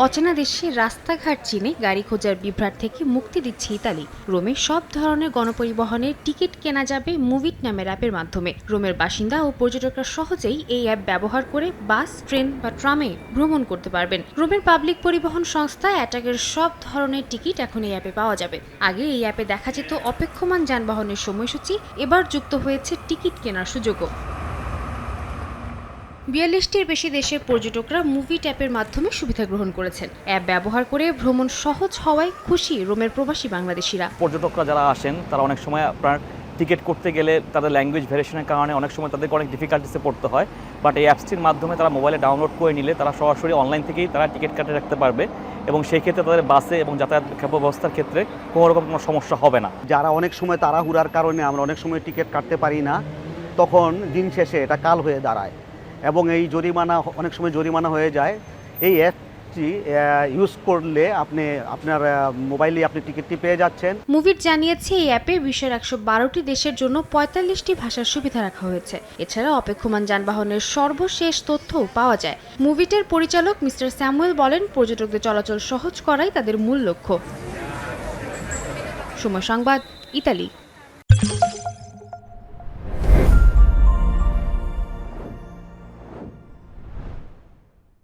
অচেনা দেশের রাস্তাঘাট চিনে গাড়ি খোঁজার বিভ্রাট থেকে মুক্তি দিচ্ছে ইতালি। রোমে সব ধরনের গণপরিবহনের টিকিট কেনা যাবে মুভিট নামের অ্যাপের মাধ্যমে। রোমের বাসিন্দা ও পর্যটকরা সহজেই এই অ্যাপ ব্যবহার করে বাস, ট্রেন বা ট্রামে ভ্রমণ করতে পারবেন। রোমের পাবলিক পরিবহন সংস্থা অ্যাটাকের সব ধরনের টিকিট এখন এই অ্যাপে পাওয়া যাবে। আগে এই অ্যাপে দেখা যেত অপেক্ষমান যানবাহনের সময়সূচি, এবার যুক্ত হয়েছে টিকিট কেনার সুযোগও। ৪২টির বেশি দেশের পর্যটকরা মুভিট অ্যাপের মাধ্যমে সুবিধা গ্রহণ করেছেন। অ্যাপ ব্যবহার করে ভ্রমণ সহজ হওয়ায় খুশি রোমের প্রবাসী বাংলাদেশিরা। পর্যটকরা যারা আসেন তারা অনেক সময় আপনার টিকিট করতে গেলে তাদের ল্যাঙ্গুয়েজ ভেরিয়েশনের কারণে অনেক সময় তাদেরকে অনেক ডিফিকাল্টিসে পড়তে হয়। বাট এই অ্যাপসটির মাধ্যমে তারা মোবাইলে ডাউনলোড করে নিলে তারা সরাসরি অনলাইন থেকেই তারা টিকিট কাটে রাখতে পারবে এবং সেই ক্ষেত্রে তাদের বাসে এবং যাতায়াত ব্যবস্থার ক্ষেত্রে কোনো রকম কোনো সমস্যা হবে না। যারা অনেক সময় তাড়াহুড়ার কারণে আমরা অনেক সময় টিকিট কাটতে পারি না, তখন দিন শেষে এটা কাল হয়ে দাঁড়ায় এবং এই জরিমানা অনেক সময় জরিমানা হয়ে যায়। এই অ্যাপটি ইউজ করলে আপনি আপনার মোবাইলে আপনি টিকিটটি পেয়ে যাচ্ছেন। মুভিট জানিয়েছে এই অ্যাপে বিশ্বের ১১২টি দেশের জন্য ৪৫টি ভাষার সুবিধা রাখা হয়েছে। এছাড়া অপেক্ষমান যানবাহনের সর্বশেষ তথ্যও পাওয়া যায়। মুভিটের পরিচালক মিস্টার স্যামুয়েল বলেন, পর্যটকদের চলাচল সহজ করাই তাদের মূল লক্ষ্য। সময় সংবাদ, ইতালি।